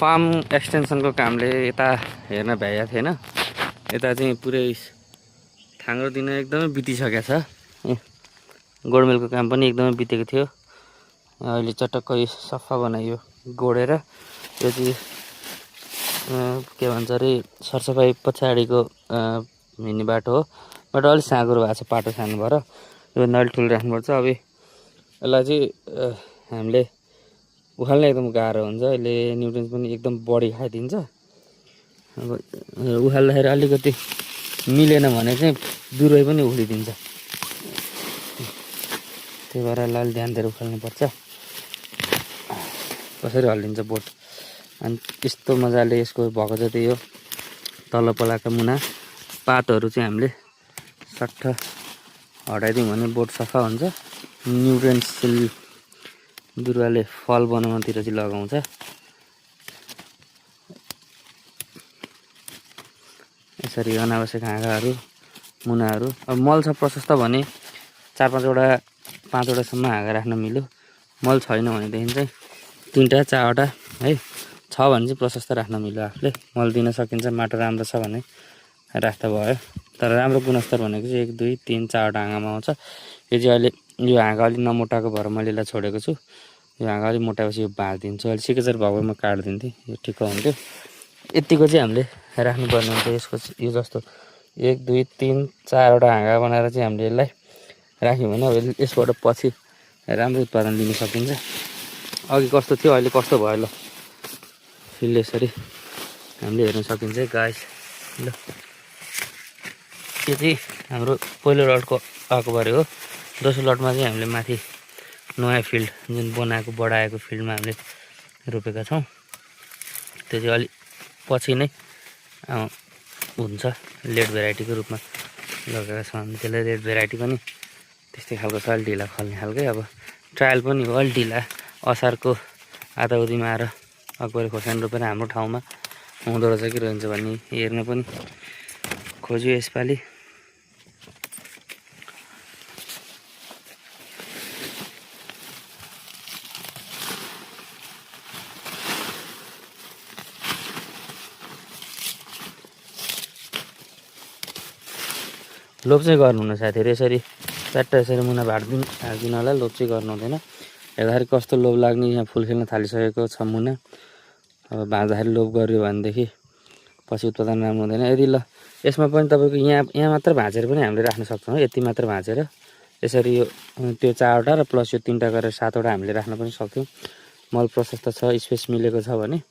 Farm एक्सटेन्सनको कामले यता हेर्न भ्याएको थिएन। यता चाहिँ पुरै थाङ्ग्रो दिन एकदमै बितिसकेको छ। गोडमेलको काम पनि एकदमै बितेको थियो। अहिले चटक्क सफा बनाइयो गोडेर। यो चाहिँ के भन्छ अरे सरसफाइ पछाडिको हिँड्ने बाटो हो। बाटो अलिक साँघुरो भएको छ, पाटो सानो भएर यो नलठुल राख्नुपर्छ। अब यसलाई चाहिँ हामीले उखाल्न एकदम गाह्रो हुन्छ। यसले न्युट्रिन्स पनि एकदम बढी खाइदिन्छ। अब उखाल्दाखेरि अलिकति मिलेन भने चाहिँ बिरुवा पनि उखलिदिन्छ। त्यही भएर यसलाई अलि ध्यान दिएर उखाल्नुपर्छ। कसरी हल्लिन्छ बोट। अनि यस्तो मजाले यसको भएको जति यो तलपलाका मुना पातहरू चाहिँ हामीले सट्ट हटाइदिउँ भने बोट सफा हुन्छ। न्युट्रिन्स बिरुवाले फल बनाउनतिर चाहिँ लगाउँछ। यसरी अनावश्यक हाँगाहरू मुनाहरू अब मल छ प्रशस्त भने 4-5वटासम्म हाँगा राख्न मिल्यो। मल छैन भनेदेखि चाहिँ 3टा 4वटा है छ भने चाहिँ प्रशस्त राख्न मिल्यो। आफूले मल दिन सकिन्छ, माटो राम्रो छ भने राख्दा भयो। तर राम्रो गुणस्तर भनेको चाहिँ 1 2 3 4वटा हाँगामा आउँछ। यो चाहिँ अहिले यो हाँगा अलिक नमोटाएको भएर मैले यसलाई छोडेको छु। यो हाँगा अलिक मोटाएपछि यो बाँधिदिन्छु। अहिले सिकेचर भएको म काटिदिन्थेँ, यो ठिक्क हुन्थ्यो। यतिको चाहिँ हामीले राख्नुपर्ने हुन्छ। यसको यो जस्तो 1 2 3 4वटा हाँगा बनाएर चाहिँ हामीले यसलाई राख्यौँ भने अब यसबाट पछि राम्रो उत्पादन लिन सकिन्छ। अघि कस्तो थियो अहिले कस्तो भयो ल फिल्ड यसरी हामीले हेर्न सकिन्छ गाइस। ल यो चाहिँ हाम्रो पहिलो लटको आएको बारे हो। दोस्रो लटमा चाहिँ हामीले माथि नयाँ फिल्ड जुन बनाएको बढाएको फिल्डमा हामीले रोपेका छौँ। त्यो चाहिँ अलिक पछि नै हुन्छ। लेट भेराइटीको रूपमा लगाएका छौँ हामी त्यसलाई। रेड भेराइटी पनि त्यस्तै खालको छ, अलिक ढिला फल्ने खालकै। अब ट्रायल पनि हो, अलिक ढिला असारको आधाउधीमा आएर अकबरी खोर्सानी रोपेर हाम्रो ठाउँमा हुँदो रहेछ कि रहन्छ भन्ने हेर्न पनि खोज्यो यसपालि। लोप चाहिँ गर्नुहुन्न साथीहरू। यसरी च्याट्ट यसरी मुना हालिदिनु होला। लोप चाहिँ गर्नु हुँदैन। हेर्दाखेरि कस्तो लोभ लाग्ने, यहाँ फुल खेल्न थालिसकेको छ मुना। अब भाँच्दाखेरि लोभ गऱ्यो भनेदेखि पछि उत्पादन राम्रो हुँदैन। यदि ल यसमा पनि तपाईँको यहाँ मात्र भाँचेर पनि हामीले राख्न सक्छौँ। यति मात्र भाँचेर यसरी यो त्यो 4वटा र प्लस यो 3टा गरेर 7वटा हामीले राख्न पनि सक्छौँ। मल प्रशस्त छ, स्पेस मिलेको छ भने